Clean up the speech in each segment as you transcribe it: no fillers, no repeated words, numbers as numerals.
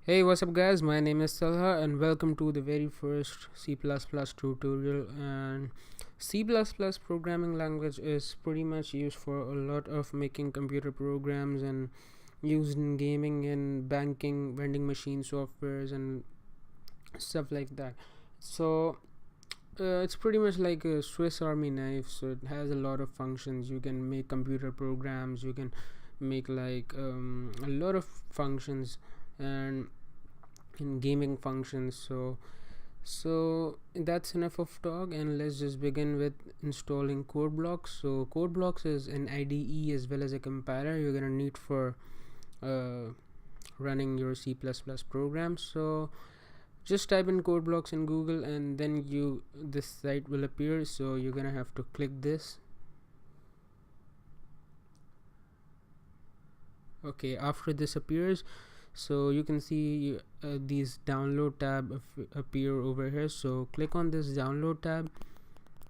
Hey, what's up, guys? My name is Salha, and welcome to the very first C tutorial. And C programming language is pretty much used for a lot of making computer programs and used in gaming and banking, vending machine softwares, and stuff like that. So, it's pretty much like a Swiss Army knife, so it has a lot of functions. You can make computer programs, you can make a lot of functions and in gaming functions. So that's enough of talk, and let's just begin with installing code blocks. So code blocks is an IDE as well as a compiler you're gonna need for uh, running your C++ program. So just type in code blocks in Google, and then this site will appear. So you're gonna have to click this. Okay, after this appears, so you can see these download tab appear over here. So click on this download tab,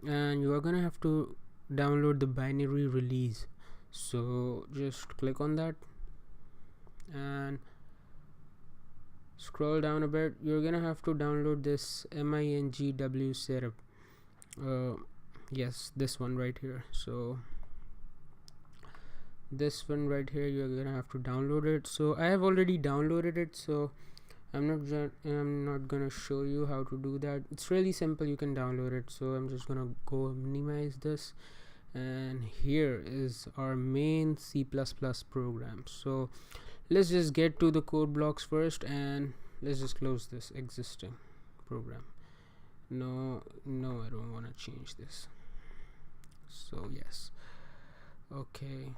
and you are gonna have to download the binary release. So just click on that and scroll down a bit. You're gonna have to download this mingw setup. Yes, this one right here. So this one right here, you're gonna have to download it. So I have already downloaded it, so I'm not gonna show you how to do that. It's really simple, you can download it. So I'm just gonna go minimize this, and here is our main C++ program. So let's just get to the code blocks first, and let's just close this existing program. No, I don't want to change this. So yes, okay,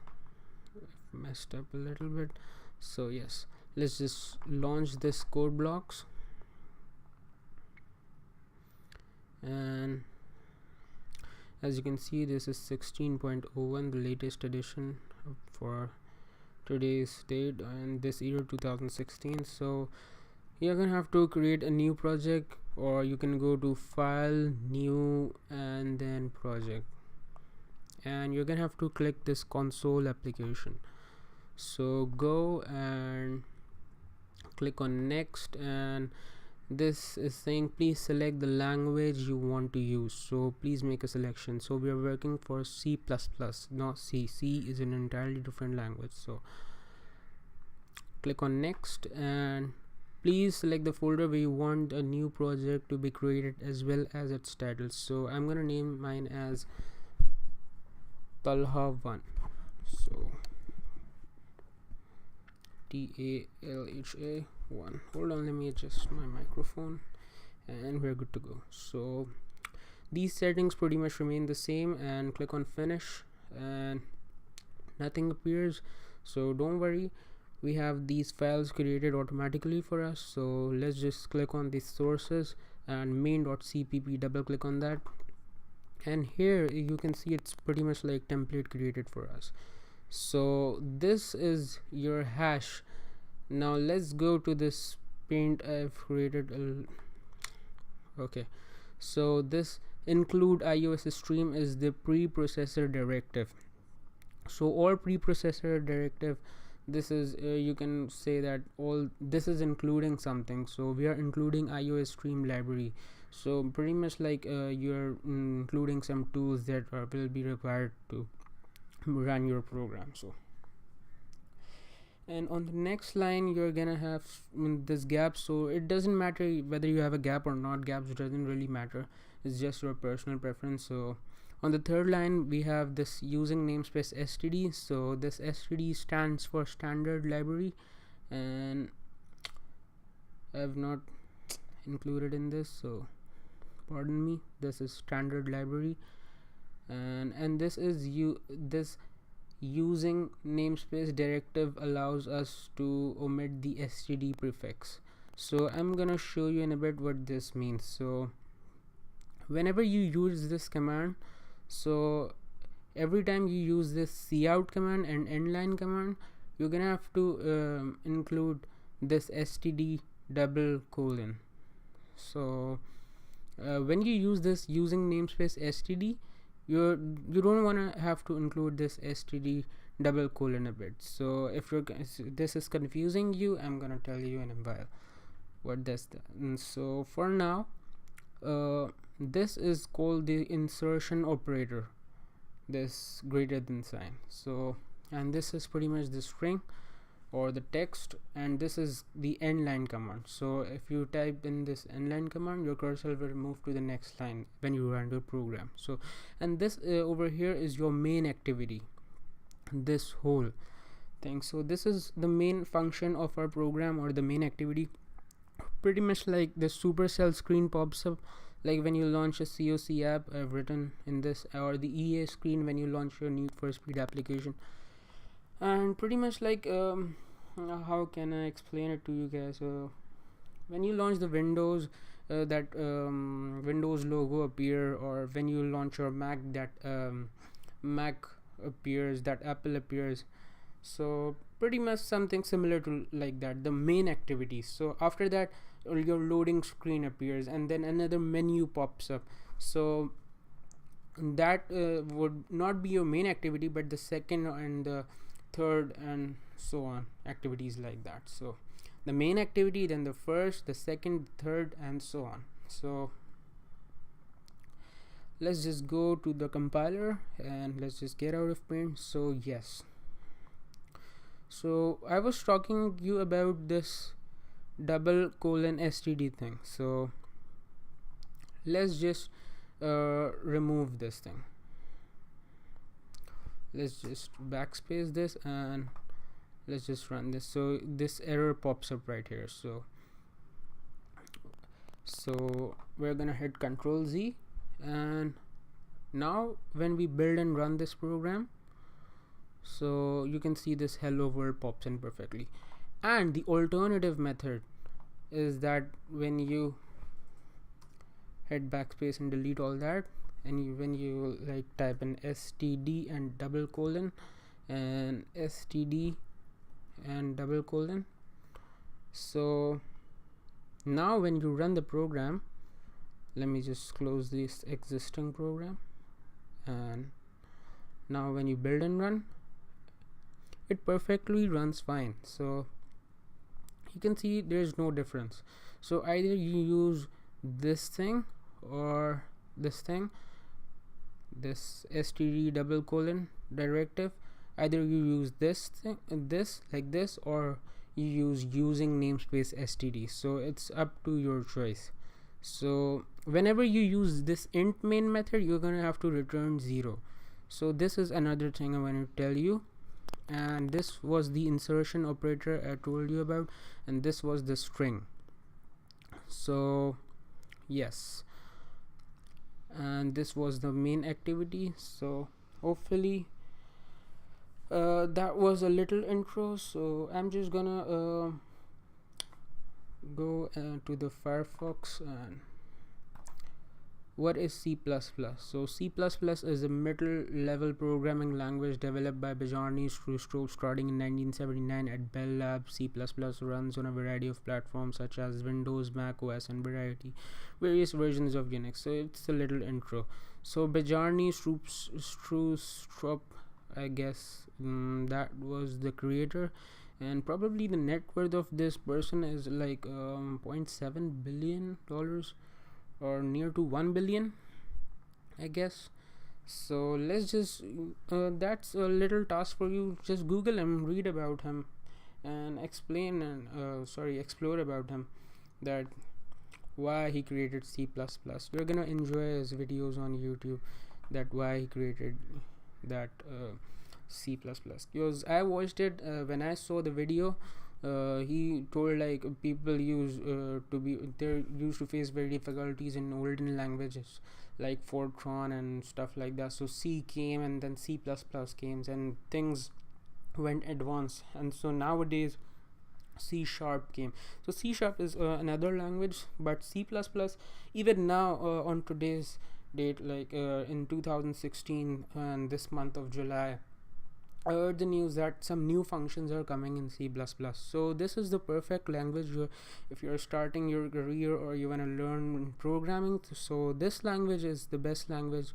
messed up a little bit. So yes, let's just launch this code blocks, and as you can see, this is 16.01, the latest edition for today's date and this year 2016. So you're gonna have to create a new project, or you can go to file, new, and then project, and you're gonna have to click this console application. So go and click on next, and this is saying please select the language you want to use. So please make a selection. So we are working for C++, not C. C is an entirely different language. So click on next, and please select the folder where you want a new project to be created as well as its title. So I'm gonna name mine as Talha1. So TALHA 1. Hold on, let me adjust my microphone, and we're good to go. So these settings pretty much remain the same, and click on finish, and nothing appears. So don't worry, we have these files created automatically for us. So let's just click on these sources and main.cpp, double click on that, and here you can see it's pretty much like template created for us. So this is your hash. Now let's go to this paint I've created. Okay, so this include iOS stream is the preprocessor directive. So all preprocessor directive, this is you can say that all this is including something. So we are including iOS stream library. So pretty much like you're including some tools that will be required to run your program. So, and on the next line you're gonna have this gap. So it doesn't matter whether you have a gap or not. Gaps doesn't really matter, it's just your personal preference. So on the third line we have this using namespace std. So this std stands for standard library, and I've not included in this, so pardon me. This is standard library, and this is this using namespace directive allows us to omit the std prefix. So I'm gonna show you in a bit what this means. So whenever you use this command, so every time you use this cout command and endl command, you're gonna have to include this std double colon. So when you use this using namespace std, you don't want to have to include this std double colon a bit. So if this is confusing you, I'm gonna tell you in a while. what does that. And so for now, this is called the insertion operator, this greater than sign. So, and this is pretty much the string or the text, and this is the end line command. So if you type in this end line command, your cursor will move to the next line when you run your program. So, and this over here is your main activity, this whole thing. So this is the main function of our program, or the main activity. Pretty much like the Supercell screen pops up like when you launch a COC app. I've written in this, or the EA screen when you launch your Need for Speed application. And pretty much like how can I explain it to you guys? When you launch the Windows, that Windows logo appear, or when you launch your Mac, that Mac appears, that Apple appears. So pretty much something similar to like that, the main activity. So after that, your loading screen appears, and then another menu pops up. So that would not be your main activity, but the second and the third and so on activities like that. So the main activity, then the first, the second, third, and so on. So let's just go to the compiler and let's just get out of Paint. So yes, so I was talking you about this :std thing. So let's just remove this thing. Let's just backspace this and let's just run this. So this error pops up right here. So we're gonna hit Ctrl Z, and now when we build and run this program, so you can see this hello world pops in perfectly. And the alternative method is that when you hit backspace and delete all that, and when you like type in std and double colon and std and double colon, so now when you run the program, let me just close this existing program, and now when you build and run, it perfectly runs fine. So you can see there's no difference. So either you use this thing or this thing, this std double colon directive. Either you use this thing, this like this, or you use using namespace std. So it's up to your choice. So whenever you use this int main method, you're gonna have to return 0. So this is another thing I want to tell you. And this was the insertion operator I told you about, and this was the string. So yes, and this was the main activity. So hopefully that was a little intro. So I'm just gonna go to the Firefox. And what is C++? So C++ is a middle level programming language developed by Bjarne Stroustrup starting in 1979 at Bell Labs. C++ runs on a variety of platforms such as Windows, Mac OS, and various versions of Unix. So it's a little intro. So Bjarne Stroustrup, I guess that was the creator, and probably the net worth of this person is like $0.7 billion or near to 1 billion, I guess. So let's just that's a little task for you. Just Google him, read about him, and explain and explore about him, that why he created C++. You're gonna enjoy his videos on YouTube, that why he created that C++, because I watched it when I saw the video. He told like people used to face very difficulties in olden languages like Fortran and stuff like that. So C came, and then C++ came, and things went advanced, and so nowadays C# came. So C# is another language, but C++ even now on today's date, like in 2016 and this month of July, I heard the news that some new functions are coming in C++. So this is the perfect language if you're starting your career or you want to learn programming. So this language is the best language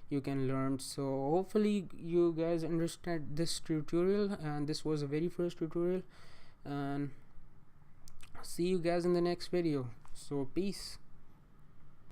you can learn. So hopefully you guys understand this tutorial, and this was the very first tutorial. And see you guys in the next video. So peace.